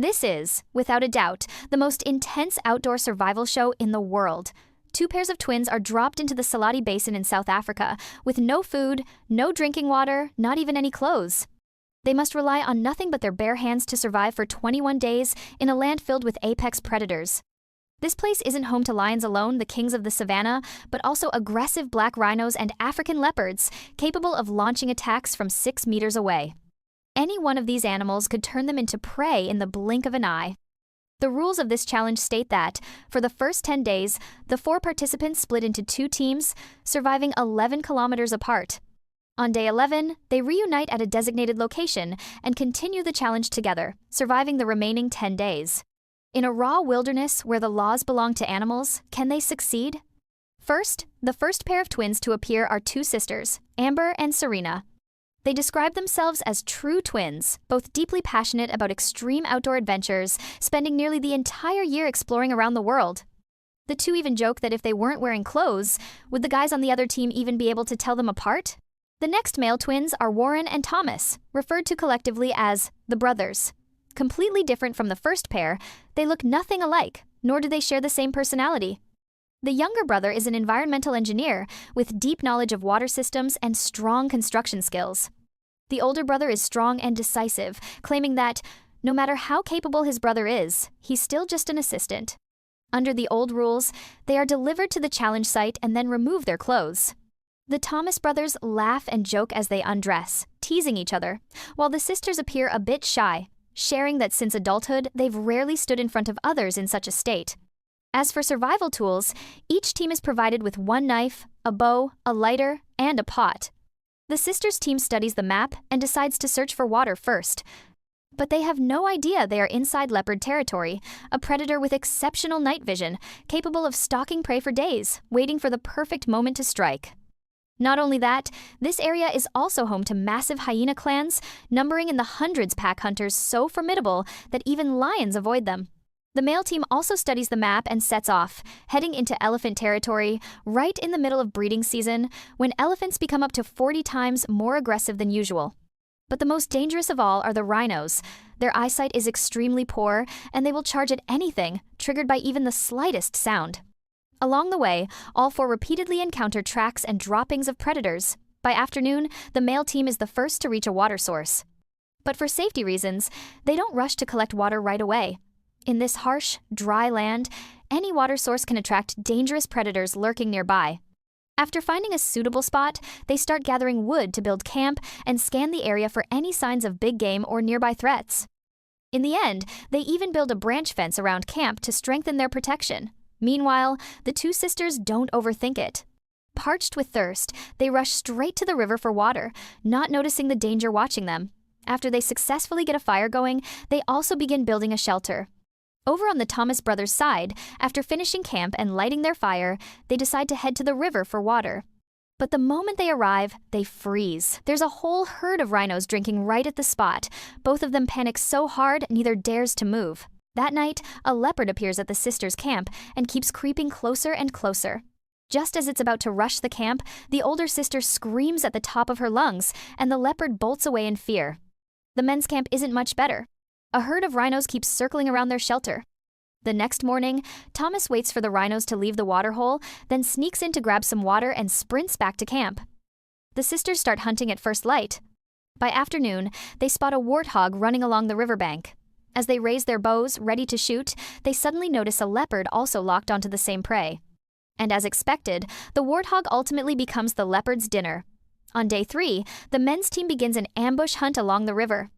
This is, without a doubt, the most intense outdoor survival show in the world. Two pairs of twins are dropped into the Salati Basin in South Africa with no food, no drinking water, not even any clothes. They must rely on nothing but their bare hands to survive for 21 days in a land filled with apex predators. This place isn't home to lions alone, the kings of the savannah, but also aggressive black rhinos and African leopards, capable of launching attacks from 6 meters away. Any one of these animals could turn them into prey in the blink of an eye. The rules of this challenge state that, for the first 10 days, the 4 participants split into 2 teams, surviving 11 kilometers apart. On day 11, they reunite at a designated location and continue the challenge together, surviving the remaining 10 days. In a raw wilderness where the laws belong to animals, can they succeed? First, the first pair of twins to appear are 2 sisters, Amber and Serena. They describe themselves as true twins, both deeply passionate about extreme outdoor adventures, spending nearly the entire year exploring around the world. The 2 even joke that if they weren't wearing clothes, would the guys on the other team even be able to tell them apart? The next male twins are Warren and Thomas, referred to collectively as the brothers. Completely different from the first pair, they look nothing alike, nor do they share the same personality. The younger brother is an environmental engineer with deep knowledge of water systems and strong construction skills. The older brother is strong and decisive, claiming that, no matter how capable his brother is, he's still just an assistant. Under the old rules, they are delivered to the challenge site and then remove their clothes. The Thomas brothers laugh and joke as they undress, teasing each other, while the sisters appear a bit shy, sharing that since adulthood, they've rarely stood in front of others in such a state. As for survival tools, each team is provided with 1 knife, a bow, a lighter, and a pot. The sisters' team studies the map and decides to search for water first. But they have no idea they are inside leopard territory, a predator with exceptional night vision, capable of stalking prey for days, waiting for the perfect moment to strike. Not only that, this area is also home to massive hyena clans, numbering in the hundreds pack hunters so formidable that even lions avoid them. The male team also studies the map and sets off, heading into elephant territory right in the middle of breeding season, when elephants become up to 40 times more aggressive than usual. But the most dangerous of all are the rhinos. Their eyesight is extremely poor, and they will charge at anything, triggered by even the slightest sound. Along the way, all 4 repeatedly encounter tracks and droppings of predators. By afternoon, the male team is the first to reach a water source. But for safety reasons, they don't rush to collect water right away. In this harsh, dry land, any water source can attract dangerous predators lurking nearby. After finding a suitable spot, they start gathering wood to build camp and scan the area for any signs of big game or nearby threats. In the end, they even build a branch fence around camp to strengthen their protection. Meanwhile, the 2 sisters don't overthink it. Parched with thirst, they rush straight to the river for water, not noticing the danger watching them. After they successfully get a fire going, they also begin building a shelter. Over on the Thomas brothers' side, after finishing camp and lighting their fire, they decide to head to the river for water. But the moment they arrive, they freeze. There's a whole herd of rhinos drinking right at the spot. Both of them panic so hard, neither dares to move. That night, a leopard appears at the sisters' camp and keeps creeping closer and closer. Just as it's about to rush the camp, the older sister screams at the top of her lungs, and the leopard bolts away in fear. The men's camp isn't much better. A herd of rhinos keeps circling around their shelter. The next morning, Thomas waits for the rhinos to leave the water hole, then sneaks in to grab some water and sprints back to camp. The sisters start hunting at first light. By afternoon, they spot a warthog running along the riverbank. As they raise their bows, ready to shoot, they suddenly notice a leopard also locked onto the same prey. And as expected, the warthog ultimately becomes the leopard's dinner. On day 3, the men's team begins an ambush hunt along the river.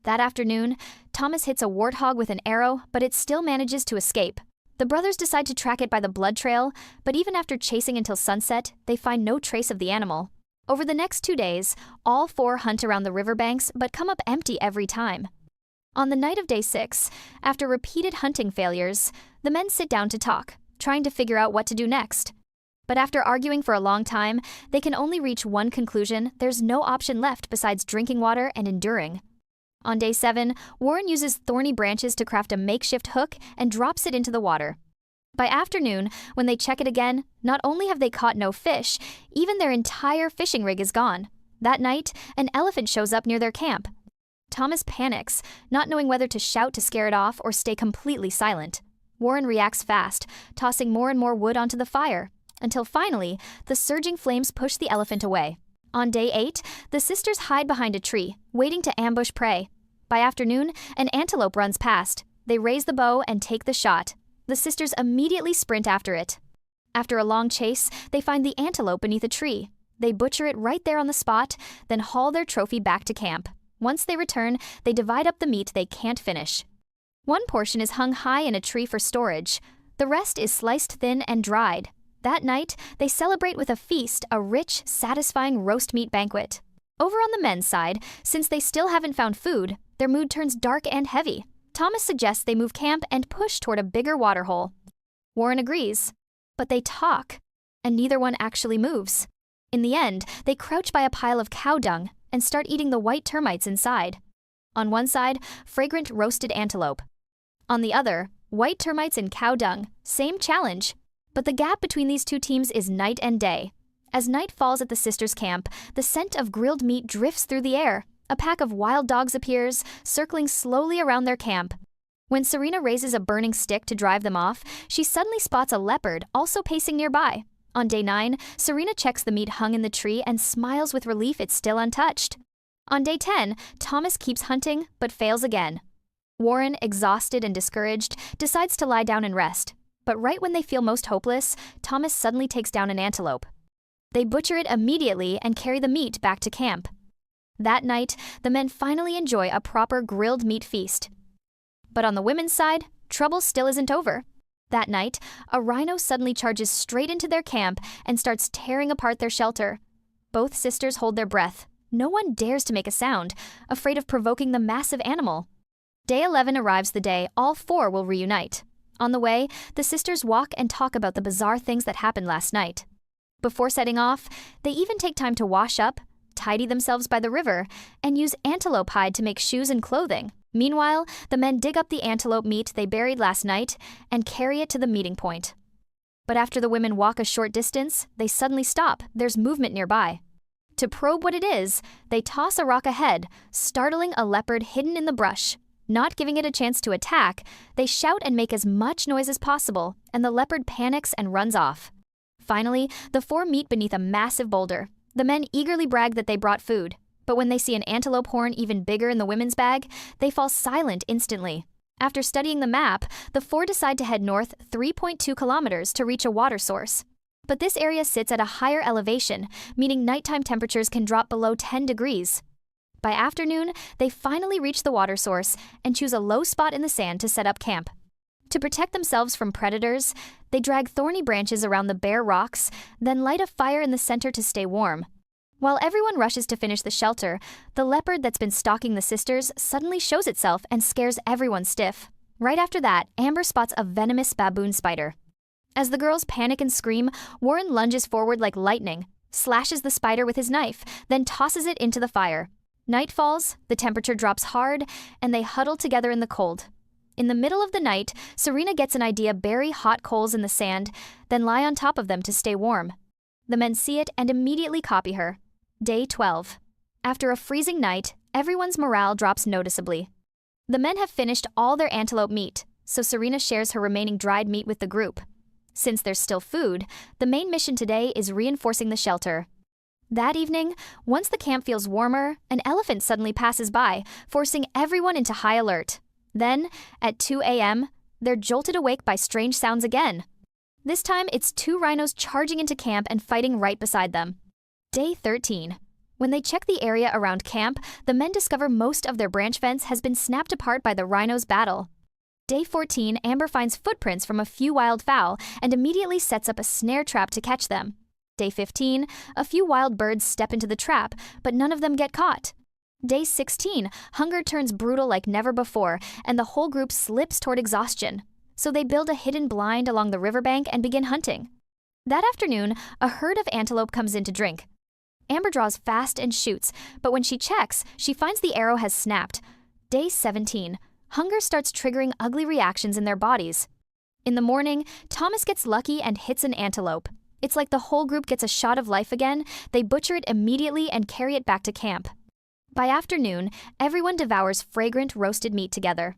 That afternoon, Thomas hits a warthog with an arrow, but it still manages to escape. The brothers decide to track it by the blood trail, but even after chasing until sunset, they find no trace of the animal. Over the next 2 days, all 4 hunt around the riverbanks, but come up empty every time. On the night of day 6, after repeated hunting failures, the men sit down to talk, trying to figure out what to do next. But after arguing for a long time, they can only reach one conclusion: there's no option left besides drinking water and enduring. On day 7, Warren uses thorny branches to craft a makeshift hook and drops it into the water. By afternoon, when they check it again, not only have they caught no fish, even their entire fishing rig is gone. That night, an elephant shows up near their camp. Thomas panics, not knowing whether to shout to scare it off or stay completely silent. Warren reacts fast, tossing more and more wood onto the fire, until finally, the surging flames push the elephant away. On day 8, the sisters hide behind a tree, waiting to ambush prey. By afternoon, an antelope runs past. They raise the bow and take the shot. The sisters immediately sprint after it. After a long chase, they find the antelope beneath a tree. They butcher it right there on the spot, then haul their trophy back to camp. Once they return, they divide up the meat they can't finish. One portion is hung high in a tree for storage. The rest is sliced thin and dried. That night, they celebrate with a feast, a rich, satisfying roast meat banquet. Over on the men's side, since they still haven't found food, their mood turns dark and heavy. Thomas suggests they move camp and push toward a bigger waterhole. Warren agrees, but they talk, and neither one actually moves. In the end, they crouch by a pile of cow dung and start eating the white termites inside. On one side, fragrant roasted antelope. On the other, white termites and cow dung, same challenge. But the gap between these two teams is night and day. As night falls at the sisters' camp, the scent of grilled meat drifts through the air. A pack of wild dogs appears, circling slowly around their camp. When Serena raises a burning stick to drive them off, she suddenly spots a leopard also pacing nearby. On day 9, Serena checks the meat hung in the tree and smiles with relief it's still untouched. On day 10, Thomas keeps hunting, but fails again. Warren, exhausted and discouraged, decides to lie down and rest. But right when they feel most hopeless, Thomas suddenly takes down an antelope. They butcher it immediately and carry the meat back to camp. That night, the men finally enjoy a proper grilled meat feast. But on the women's side, trouble still isn't over. That night, a rhino suddenly charges straight into their camp and starts tearing apart their shelter. Both sisters hold their breath. No one dares to make a sound, afraid of provoking the massive animal. Day 11 arrives the day all 4 will reunite. On the way, the sisters walk and talk about the bizarre things that happened last night. Before setting off, they even take time to wash up, tidy themselves by the river, and use antelope hide to make shoes and clothing. Meanwhile, the men dig up the antelope meat they buried last night and carry it to the meeting point. But after the women walk a short distance, they suddenly stop. There's movement nearby. To probe what it is, they toss a rock ahead, startling a leopard hidden in the brush. Not giving it a chance to attack, they shout and make as much noise as possible, and the leopard panics and runs off. Finally, the 4 meet beneath a massive boulder. The men eagerly brag that they brought food, but when they see an antelope horn even bigger in the women's bag, they fall silent instantly. After studying the map, the 4 decide to head north 3.2 kilometers to reach a water source. But this area sits at a higher elevation, meaning nighttime temperatures can drop below 10 degrees. By afternoon, they finally reach the water source and choose a low spot in the sand to set up camp. To protect themselves from predators, they drag thorny branches around the bare rocks, then light a fire in the center to stay warm. While everyone rushes to finish the shelter, the leopard that's been stalking the sisters suddenly shows itself and scares everyone stiff. Right after that, Amber spots a venomous baboon spider. As the girls panic and scream, Warren lunges forward like lightning, slashes the spider with his knife, then tosses it into the fire. Night falls, the temperature drops hard, and they huddle together in the cold. In the middle of the night, Serena gets an idea: bury hot coals in the sand, then lie on top of them to stay warm. The men see it and immediately copy her. Day 12. After a freezing night, everyone's morale drops noticeably. The men have finished all their antelope meat, so Serena shares her remaining dried meat with the group. Since there's still food, the main mission today is reinforcing the shelter. That evening, once the camp feels warmer, an elephant suddenly passes by, forcing everyone into high alert. Then, at 2 a.m., they're jolted awake by strange sounds again. This time, it's 2 rhinos charging into camp and fighting right beside them. Day 13. When they check the area around camp, the men discover most of their branch fence has been snapped apart by the rhinos' battle. Day 14, Amber finds footprints from a few wild fowl and immediately sets up a snare trap to catch them. Day 15, a few wild birds step into the trap, but none of them get caught. Day 16, hunger turns brutal like never before, and the whole group slips toward exhaustion. So they build a hidden blind along the riverbank and begin hunting. That afternoon, a herd of antelope comes in to drink. Amber draws fast and shoots, but when she checks, she finds the arrow has snapped. Day 17, hunger starts triggering ugly reactions in their bodies. In the morning, Thomas gets lucky and hits an antelope. It's like the whole group gets a shot of life again. They butcher it immediately and carry it back to camp. By afternoon, everyone devours fragrant roasted meat together.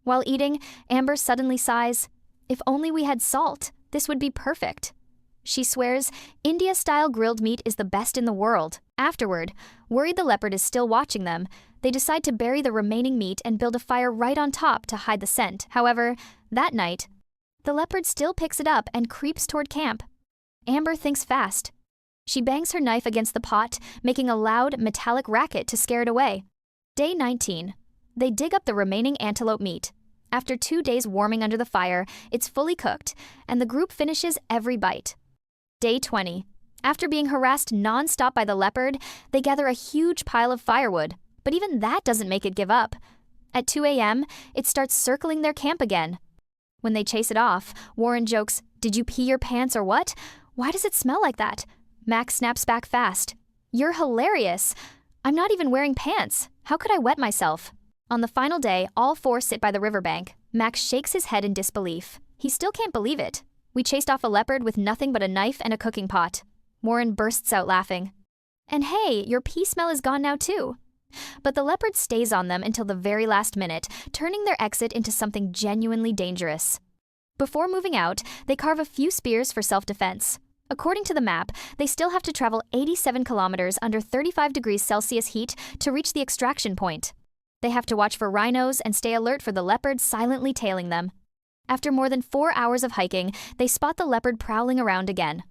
While eating, Amber suddenly sighs, "If only we had salt, this would be perfect." She swears India-style grilled meat is the best in the world. Afterward, worried the leopard is still watching them, they decide to bury the remaining meat and build a fire right on top to hide the scent. However, that night, the leopard still picks it up and creeps toward camp. Amber thinks fast. She bangs her knife against the pot, making a loud, metallic racket to scare it away. Day 19. They dig up the remaining antelope meat. After 2 days warming under the fire, it's fully cooked, and the group finishes every bite. Day 20. After being harassed non-stop by the leopard, they gather a huge pile of firewood, but even that doesn't make it give up. At 2 a.m., it starts circling their camp again. When they chase it off, Warren jokes, "Did you pee your pants or what? Why does it smell like that?" Max snaps back fast, "You're hilarious. I'm not even wearing pants. How could I wet myself?" On the final day, all four sit by the riverbank. Max shakes his head in disbelief. He still can't believe it. "We chased off a leopard with nothing but a knife and a cooking pot." Warren bursts out laughing. "And hey, your pee smell is gone now too." But the leopard stays on them until the very last minute, turning their exit into something genuinely dangerous. Before moving out, they carve a few spears for self-defense. According to the map, they still have to travel 87 kilometers under 35 degrees Celsius heat to reach the extraction point. They have to watch for rhinos and stay alert for the leopard silently tailing them. After more than 4 hours of hiking, they spot the leopard prowling around again.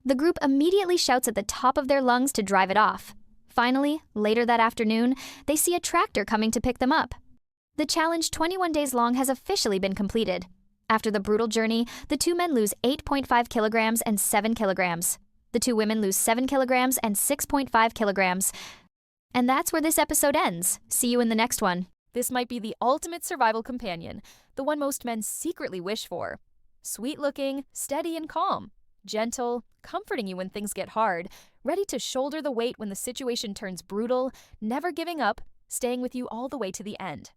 The group immediately shouts at the top of their lungs to drive it off. Finally, later that afternoon, they see a tractor coming to pick them up. The challenge 21 days long has officially been completed. After the brutal journey, the two men lose 8.5 kilograms and 7 kilograms. The two women lose 7 kilograms and 6.5 kilograms. And that's where this episode ends. See you in the next one. This might be the ultimate survival companion, the one most men secretly wish for. Sweet-looking, steady and calm, gentle, comforting you when things get hard, ready to shoulder the weight when the situation turns brutal, never giving up, staying with you all the way to the end.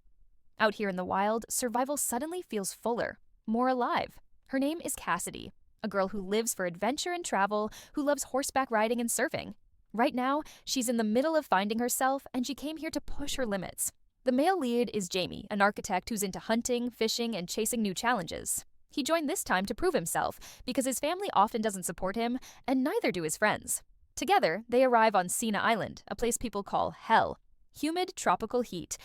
Out here in the wild, survival suddenly feels fuller, more alive. Her name is Cassidy, a girl who lives for adventure and travel, who loves horseback riding and surfing. Right now, she's in the middle of finding herself, and she came here to push her limits. The male lead is Jaime, an architect who's into hunting, fishing, and chasing new challenges. He joined this time to prove himself, because his family often doesn't support him, and neither do his friends. Together, they arrive on Cena Island, a place people call hell. Humid, tropical heat.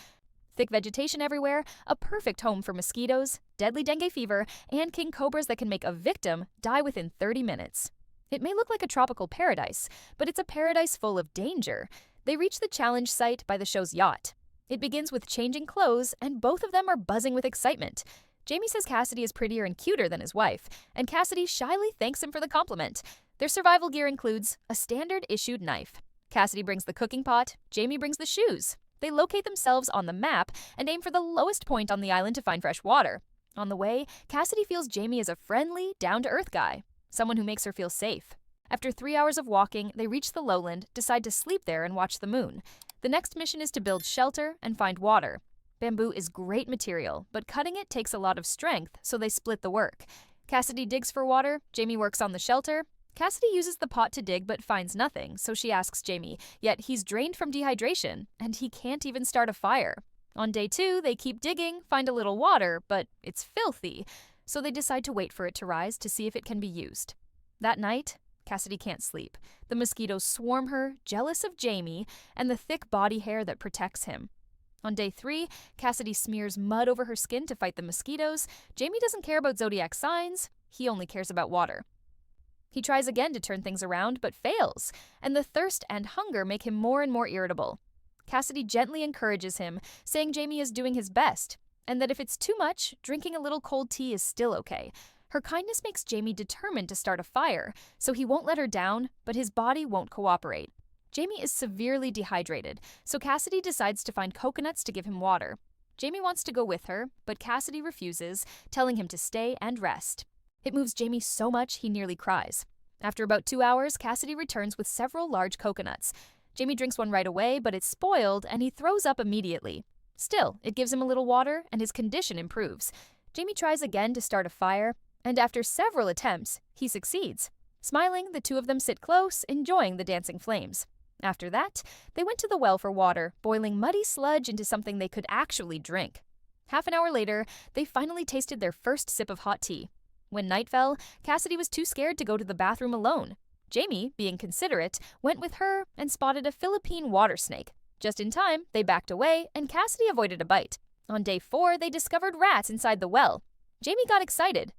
Thick vegetation everywhere, a perfect home for mosquitoes, deadly dengue fever, and king cobras that can make a victim die within 30 minutes. It may look like a tropical paradise, but it's a paradise full of danger. They reach the challenge site by the show's yacht. It begins with changing clothes, and both of them are buzzing with excitement. Jaime says Cassidy is prettier and cuter than his wife, and Cassidy shyly thanks him for the compliment. Their survival gear includes a standard-issued knife. Cassidy brings the cooking pot, Jaime brings the shoes. They locate themselves on the map and aim for the lowest point on the island to find fresh water. On the way, Cassidy feels Jaime is a friendly, down-to-earth guy, someone who makes her feel safe. After 3 hours of walking, they reach the lowland, decide to sleep there and watch the moon. The next mission is to build shelter and find water. Bamboo is great material, but cutting it takes a lot of strength, so they split the work. Cassidy digs for water, Jaime works on the shelter. Cassidy uses the pot to dig but finds nothing, so she asks Jaime, yet he's drained from dehydration, and he can't even start a fire. On day 2, they keep digging, find a little water, but it's filthy, so they decide to wait for it to rise to see if it can be used. That night, Cassidy can't sleep. The mosquitoes swarm her, jealous of Jaime, and the thick body hair that protects him. On day 3, Cassidy smears mud over her skin to fight the mosquitoes. Jaime doesn't care about zodiac signs, he only cares about water. He tries again to turn things around, but fails, and the thirst and hunger make him more and more irritable. Cassidy gently encourages him, saying Jaime is doing his best, and that if it's too much, drinking a little cold tea is still okay. Her kindness makes Jaime determined to start a fire, so he won't let her down, but his body won't cooperate. Jaime is severely dehydrated, so Cassidy decides to find coconuts to give him water. Jaime wants to go with her, but Cassidy refuses, telling him to stay and rest. It moves Jaime so much he nearly cries. After about 2 hours, Cassidy returns with several large coconuts. Jaime drinks one right away, but it's spoiled and he throws up immediately. Still, it gives him a little water and his condition improves. Jaime tries again to start a fire, and after several attempts, he succeeds. Smiling, the two of them sit close, enjoying the dancing flames. After that, they went to the well for water, boiling muddy sludge into something they could actually drink. Half an hour later, they finally tasted their first sip of hot tea. When night fell, Cassidy was too scared to go to the bathroom alone. Jaime, being considerate, went with her and spotted a Philippine water snake. Just in time, they backed away and Cassidy avoided a bite. On day 4, they discovered rats inside the well. Jaime got excited,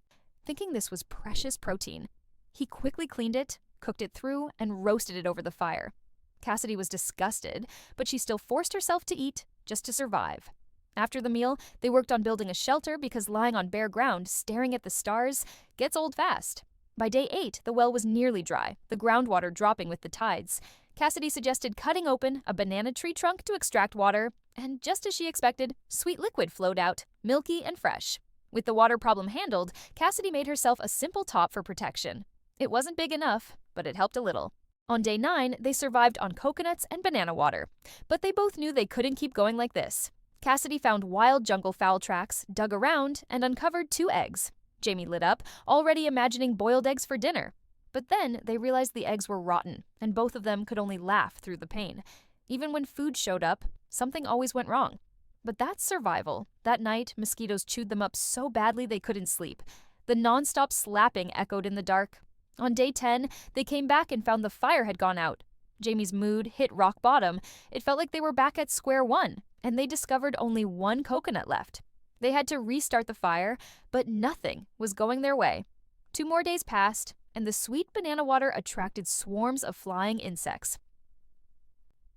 thinking this was precious protein. He quickly cleaned it, cooked it through, and roasted it over the fire. Cassidy was disgusted, but she still forced herself to eat just to survive. After the meal, they worked on building a shelter because lying on bare ground, staring at the stars, gets old fast. By day 8, the well was nearly dry, the groundwater dropping with the tides. Cassidy suggested cutting open a banana tree trunk to extract water, and just as she expected, sweet liquid flowed out, milky and fresh. With the water problem handled, Cassidy made herself a simple top for protection. It wasn't big enough, but it helped a little. On day 9, they survived on coconuts and banana water, but they both knew they couldn't keep going like this. Cassidy found wild jungle fowl tracks, dug around, and uncovered 2 eggs. Jaime lit up, already imagining boiled eggs for dinner. But then they realized the eggs were rotten, and both of them could only laugh through the pain. Even when food showed up, something always went wrong. But that's survival. That night, mosquitoes chewed them up so badly they couldn't sleep. The nonstop slapping echoed in the dark. On day 10, they came back and found the fire had gone out. Jaime's mood hit rock bottom. It felt like they were back at square one, and they discovered only 1 coconut left. They had to restart the fire, but nothing was going their way. 2 more days passed, and the sweet banana water attracted swarms of flying insects.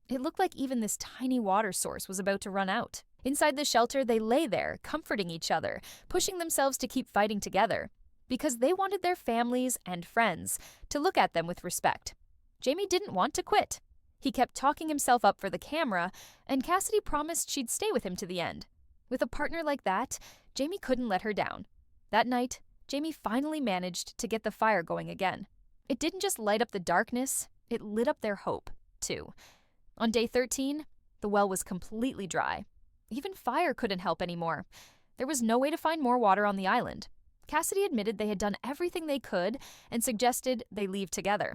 It looked like even this tiny water source was about to run out. Inside the shelter, they lay there, comforting each other, pushing themselves to keep fighting together, because they wanted their families and friends to look at them with respect. Jaime didn't want to quit. He kept talking himself up for the camera, and Cassidy promised she'd stay with him to the end. With a partner like that, Jaime couldn't let her down. That night, Jaime finally managed to get the fire going again. It didn't just light up the darkness, it lit up their hope, too. On day 13, the well was completely dry. Even fire couldn't help anymore. There was no way to find more water on the island. Cassidy admitted they had done everything they could and suggested they leave together.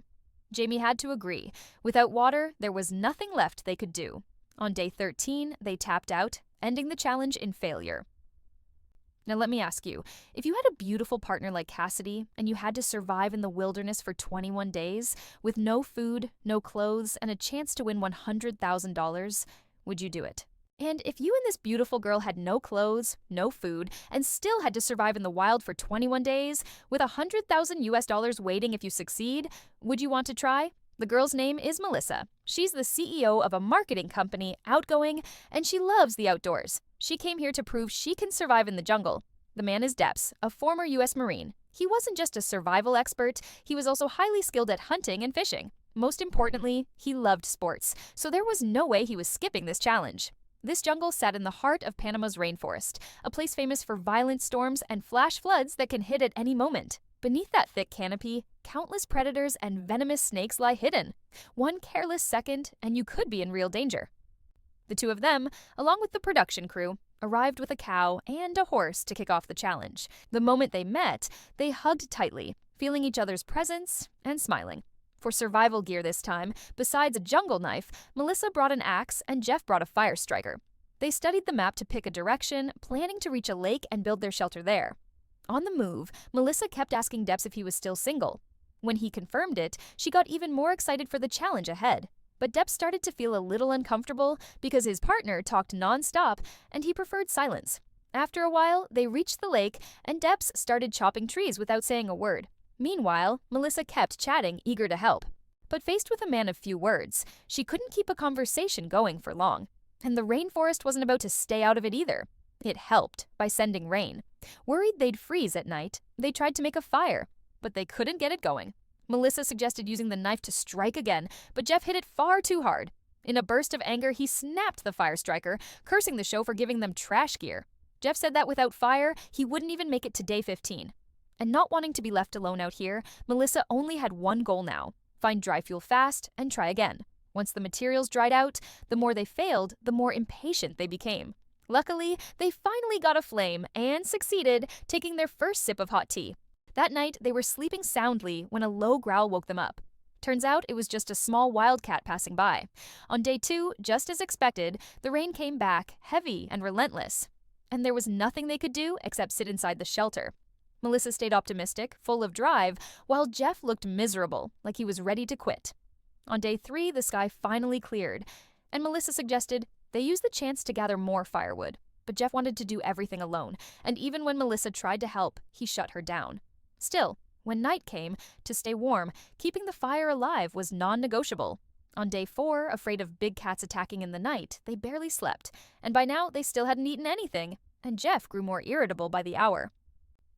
Jaime had to agree. Without water, there was nothing left they could do. On day 13, they tapped out, ending the challenge in failure. Now let me ask you, if you had a beautiful partner like Cassidy and you had to survive in the wilderness for 21 days with no food, no clothes, and a chance to win $100,000, would you do it? And if you and this beautiful girl had no clothes, no food, and still had to survive in the wild for 21 days with $100,000 waiting if you succeed, would you want to try? The girl's name is Melissa. She's the CEO of a marketing company, outgoing, and she loves the outdoors. She came here to prove she can survive in the jungle. The man is Depps, a former U.S. Marine. He wasn't just a survival expert, he was also highly skilled at hunting and fishing. Most importantly, he loved sports, so there was no way he was skipping this challenge. This jungle sat in the heart of Panama's rainforest, a place famous for violent storms and flash floods that can hit at any moment. Beneath that thick canopy, countless predators and venomous snakes lie hidden. One careless second, and you could be in real danger. The 2 of them, along with the production crew, arrived with a cow and a horse to kick off the challenge. The moment they met, they hugged tightly, feeling each other's presence and smiling. For survival gear this time, besides a jungle knife, Melissa brought an axe and Jeff brought a fire striker. They studied the map to pick a direction, planning to reach a lake and build their shelter there. On the move, Melissa kept asking Depps if he was still single. When he confirmed it, she got even more excited for the challenge ahead. But Depps started to feel a little uncomfortable because his partner talked nonstop and he preferred silence. After a while, they reached the lake and Depps started chopping trees without saying a word. Meanwhile, Melissa kept chatting, eager to help. But faced with a man of few words, she couldn't keep a conversation going for long. And the rainforest wasn't about to stay out of it either. It helped by sending rain. Worried they'd freeze at night, they tried to make a fire, but they couldn't get it going. Melissa suggested using the knife to strike again, but Jeff hit it far too hard. In a burst of anger, he snapped the fire striker, cursing the show for giving them trash gear. Jeff said that without fire, he wouldn't even make it to day 15. And not wanting to be left alone out here, Melissa only had one goal now: find dry fuel fast and try again. Once the materials dried out, the more they failed, the more impatient they became. Luckily, they finally got a flame and succeeded, taking their first sip of hot tea. That night, they were sleeping soundly when a low growl woke them up. Turns out it was just a small wildcat passing by. On day 2, just as expected, the rain came back, heavy and relentless. And there was nothing they could do except sit inside the shelter. Melissa stayed optimistic, full of drive, while Jeff looked miserable, like he was ready to quit. On day 3, the sky finally cleared, and Melissa suggested they use the chance to gather more firewood. But Jeff wanted to do everything alone, and even when Melissa tried to help, he shut her down. Still, when night came, to stay warm, keeping the fire alive was non-negotiable. On day 4, afraid of big cats attacking in the night, they barely slept, and by now they still hadn't eaten anything, and Jeff grew more irritable by the hour.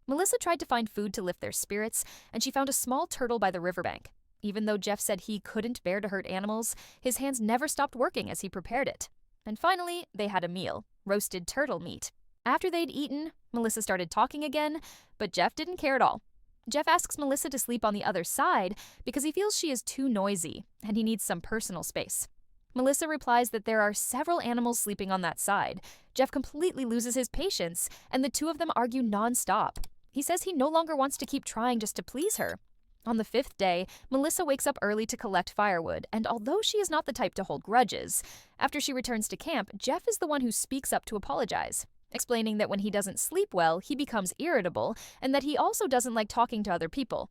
Melissa tried to find food to lift their spirits, and she found a small turtle by the riverbank. Even though Jeff said he couldn't bear to hurt animals, his hands never stopped working as he prepared it. And finally, they had a meal, roasted turtle meat. After they'd eaten, Melissa started talking again, but Jeff didn't care at all. Jeff asks Melissa to sleep on the other side because he feels she is too noisy and he needs some personal space. Melissa replies that there are several animals sleeping on that side. Jeff completely loses his patience, and the two of them argue non-stop. He says he no longer wants to keep trying just to please her. On the 5th day, Melissa wakes up early to collect firewood, and although she is not the type to hold grudges, after she returns to camp, Jeff is the one who speaks up to apologize, explaining that when he doesn't sleep well, he becomes irritable, and that he also doesn't like talking to other people.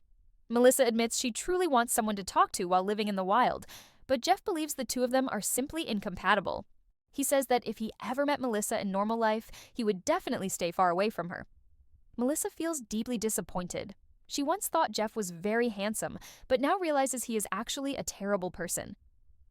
Melissa admits she truly wants someone to talk to while living in the wild, but Jeff believes the two of them are simply incompatible. He says that if he ever met Melissa in normal life, he would definitely stay far away from her. Melissa feels deeply disappointed. She once thought Jeff was very handsome, but now realizes he is actually a terrible person.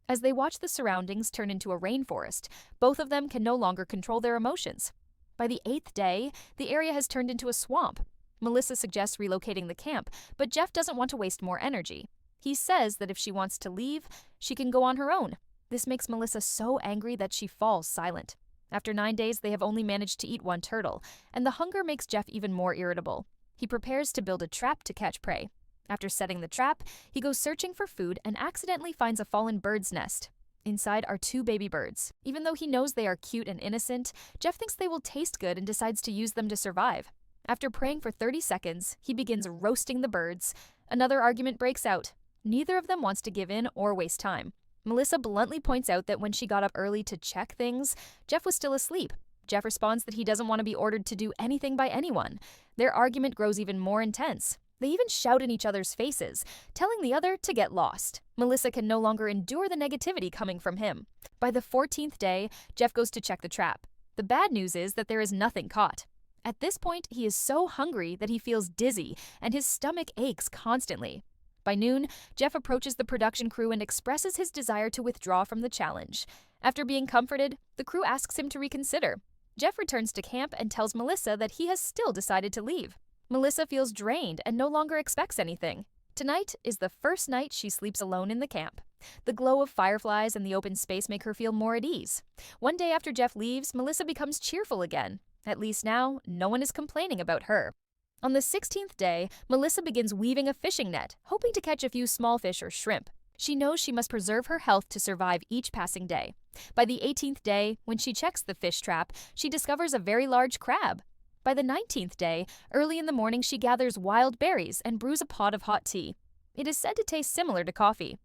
As they watch the surroundings turn into a rainforest, both of them can no longer control their emotions. By the 8th day, the area has turned into a swamp. Melissa suggests relocating the camp, but Jeff doesn't want to waste more energy. He says that if she wants to leave, she can go on her own. This makes Melissa so angry that she falls silent. After 9 days, they have only managed to eat one turtle, and the hunger makes Jeff even more irritable. He prepares to build a trap to catch prey. After setting the trap, he goes searching for food and accidentally finds a fallen bird's nest. Inside are 2 baby birds. Even though he knows they are cute and innocent, Jeff thinks they will taste good and decides to use them to survive. After praying for 30 seconds, he begins roasting the birds. Another argument breaks out. Neither of them wants to give in or waste time. Melissa bluntly points out that when she got up early to check things, Jeff was still asleep. Jeff responds that he doesn't want to be ordered to do anything by anyone. Their argument grows even more intense. They even shout in each other's faces, telling the other to get lost. Melissa can no longer endure the negativity coming from him. By the 14th day, Jeff goes to check the trap. The bad news is that there is nothing caught. At this point, he is so hungry that he feels dizzy, and his stomach aches constantly. By noon, Jeff approaches the production crew and expresses his desire to withdraw from the challenge. After being comforted, the crew asks him to reconsider. Jeff returns to camp and tells Melissa that he has still decided to leave. Melissa feels drained and no longer expects anything. Tonight is the first night she sleeps alone in the camp. The glow of fireflies and the open space make her feel more at ease. One day after Jeff leaves, Melissa becomes cheerful again. At least now, no one is complaining about her. On the 16th day, Melissa begins weaving a fishing net, hoping to catch a few small fish or shrimp. She knows she must preserve her health to survive each passing day. By the 18th day, when she checks the fish trap, she discovers a very large crab. By the 19th day, early in the morning she gathers wild berries and brews a pot of hot tea. It is said to taste similar to coffee.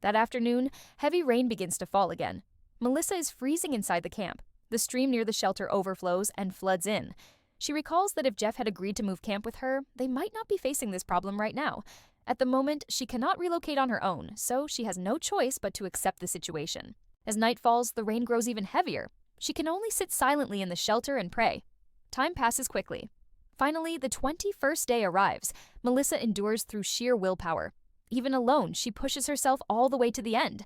That afternoon, heavy rain begins to fall again. Melissa is freezing inside the camp. The stream near the shelter overflows and floods in. She recalls that if Jeff had agreed to move camp with her, they might not be facing this problem right now. At the moment, she cannot relocate on her own, so she has no choice but to accept the situation. As night falls, the rain grows even heavier. She can only sit silently in the shelter and pray. Time passes quickly. Finally, the 21st day arrives. Melissa endures through sheer willpower. Even alone, she pushes herself all the way to the end.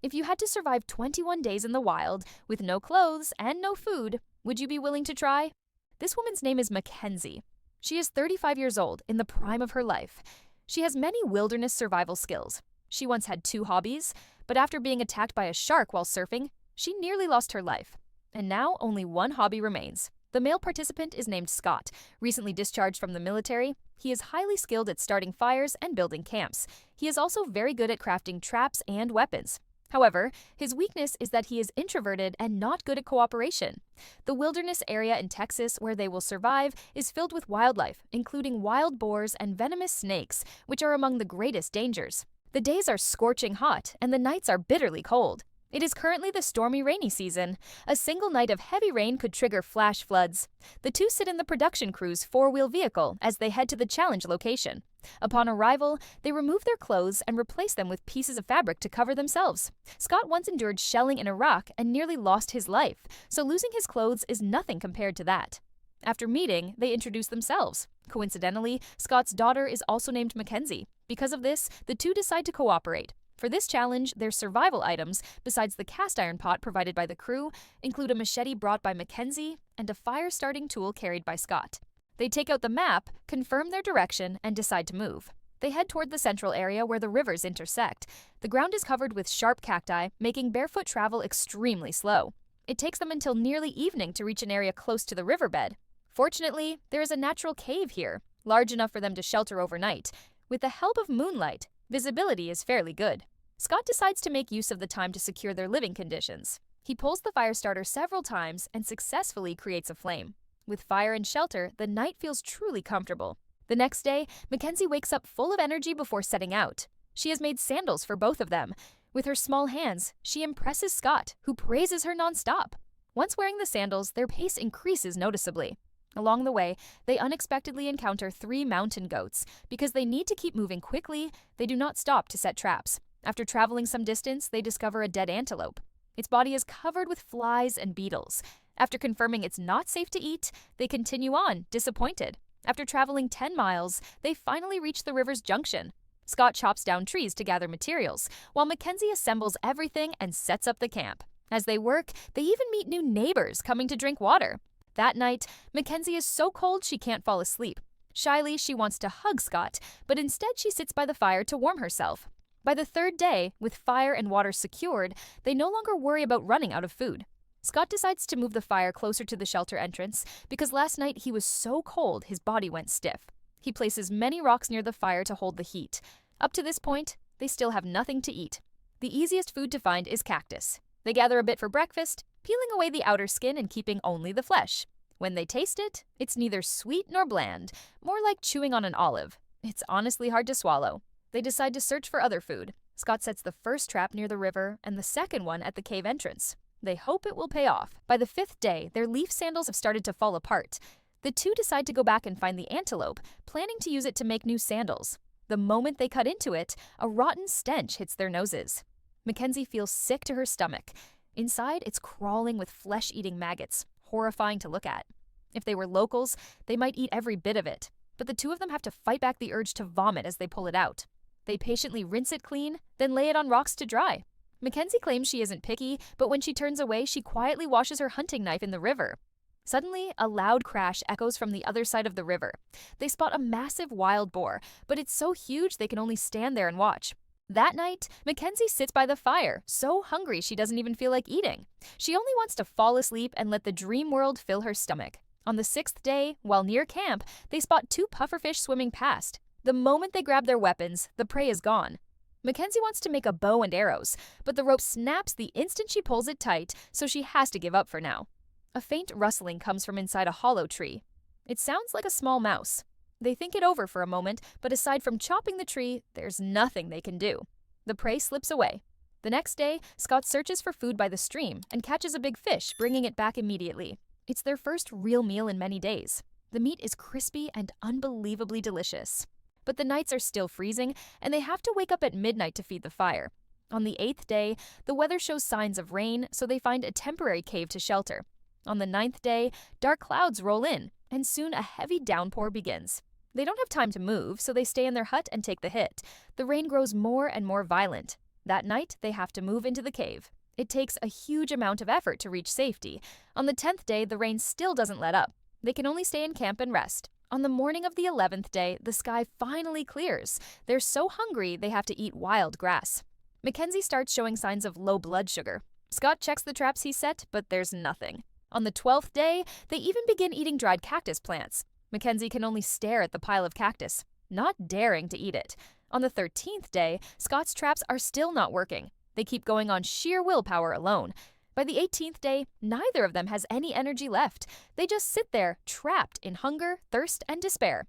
If you had to survive 21 days in the wild, with no clothes and no food, would you be willing to try? This woman's name is McKenzie. She is 35 years old, in the prime of her life. She has many wilderness survival skills. She once had 2 hobbies, but after being attacked by a shark while surfing, she nearly lost her life. And now only one hobby remains. The male participant is named Scott, recently discharged from the military. He is highly skilled at starting fires and building camps. He is also very good at crafting traps and weapons. However, his weakness is that he is introverted and not good at cooperation. The wilderness area in Texas where they will survive is filled with wildlife, including wild boars and venomous snakes, which are among the greatest dangers. The days are scorching hot, and the nights are bitterly cold. It is currently the stormy rainy season. A single night of heavy rain could trigger flash floods. The two sit in the production crew's four-wheel vehicle as they head to the challenge location. Upon arrival, they remove their clothes and replace them with pieces of fabric to cover themselves. Scott once endured shelling in Iraq and nearly lost his life, so losing his clothes is nothing compared to that. After meeting, they introduce themselves. Coincidentally, Scott's daughter is also named McKenzie. Because of this, the two decide to cooperate. For this challenge, their survival items, besides the cast iron pot provided by the crew, include a machete brought by McKenzie and a fire-starting tool carried by Scott. They take out the map, confirm their direction, and decide to move. They head toward the central area where the rivers intersect. The ground is covered with sharp cacti, making barefoot travel extremely slow. It takes them until nearly evening to reach an area close to the riverbed. Fortunately, there is a natural cave here, large enough for them to shelter overnight. With the help of moonlight, visibility is fairly good. Scott decides to make use of the time to secure their living conditions. He pulls the fire starter several times and successfully creates a flame. With fire and shelter, the night feels truly comfortable. The next day, McKenzie wakes up full of energy before setting out. She has made sandals for both of them. With her small hands, she impresses Scott, who praises her nonstop. Once wearing the sandals, their pace increases noticeably. Along the way, they unexpectedly encounter 3 mountain goats. Because they need to keep moving quickly, they do not stop to set traps. After traveling some distance, they discover a dead antelope. Its body is covered with flies and beetles. After confirming it's not safe to eat, they continue on, disappointed. After traveling 10 miles, they finally reach the river's junction. Scott chops down trees to gather materials, while McKenzie assembles everything and sets up the camp. As they work, they even meet new neighbors coming to drink water. That night, McKenzie is so cold she can't fall asleep. Shyly, she wants to hug Scott, but instead she sits by the fire to warm herself. By the 3rd day, with fire and water secured, they no longer worry about running out of food. Scott decides to move the fire closer to the shelter entrance because last night he was so cold his body went stiff. He places many rocks near the fire to hold the heat. Up to this point, they still have nothing to eat. The easiest food to find is cactus. They gather a bit for breakfast, peeling away the outer skin and keeping only the flesh. When they taste it, it's neither sweet nor bland, more like chewing on an olive. It's honestly hard to swallow. They decide to search for other food. Scott sets the first trap near the river and the second one at the cave entrance. They hope it will pay off. By the 5th day, their leaf sandals have started to fall apart. The two decide to go back and find the antelope, planning to use it to make new sandals. The moment they cut into it, a rotten stench hits their noses. McKenzie feels sick to her stomach. Inside, it's crawling with flesh-eating maggots, horrifying to look at. If they were locals, they might eat every bit of it, but the two of them have to fight back the urge to vomit as they pull it out. They patiently rinse it clean, then lay it on rocks to dry. McKenzie claims she isn't picky, but when she turns away, she quietly washes her hunting knife in the river. Suddenly, a loud crash echoes from the other side of the river. They spot a massive wild boar, but it's so huge they can only stand there and watch. That night, McKenzie sits by the fire, so hungry she doesn't even feel like eating. She only wants to fall asleep and let the dream world fill her stomach. On the 6th day, while near camp, they spot 2 pufferfish swimming past. The moment they grab their weapons, the prey is gone. McKenzie wants to make a bow and arrows, but the rope snaps the instant she pulls it tight, so she has to give up for now. A faint rustling comes from inside a hollow tree. It sounds like a small mouse. They think it over for a moment, but aside from chopping the tree, there's nothing they can do. The prey slips away. The next day, Scott searches for food by the stream and catches a big fish, bringing it back immediately. It's their first real meal in many days. The meat is crispy and unbelievably delicious. But the nights are still freezing, and they have to wake up at midnight to feed the fire. On the 8th day, the weather shows signs of rain, so they find a temporary cave to shelter. On the 9th day, dark clouds roll in, and soon a heavy downpour begins. They don't have time to move, so they stay in their hut and take the hit. The rain grows more and more violent. That night, they have to move into the cave. It takes a huge amount of effort to reach safety. On the 10th day, the rain still doesn't let up. They can only stay in camp and rest. On the morning of the 11th day, the sky finally clears. They're so hungry, they have to eat wild grass. McKenzie starts showing signs of low blood sugar. Scott checks the traps he set, but there's nothing. On the 12th day, they even begin eating dried cactus plants. McKenzie can only stare at the pile of cactus, not daring to eat it. On the 13th day, Scott's traps are still not working. They keep going on sheer willpower alone. By the 18th day, neither of them has any energy left. They just sit there, trapped in hunger, thirst, and despair.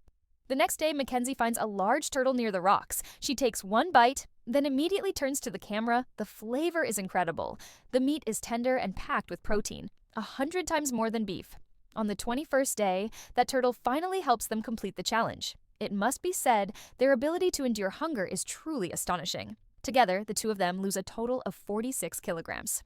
The next day, McKenzie finds a large turtle near the rocks. She takes one bite, then immediately turns to the camera. The flavor is incredible. The meat is tender and packed with protein, 100 times more than beef. On the 21st day, that turtle finally helps them complete the challenge. It must be said, their ability to endure hunger is truly astonishing. Together, the two of them lose a total of 46 kilograms.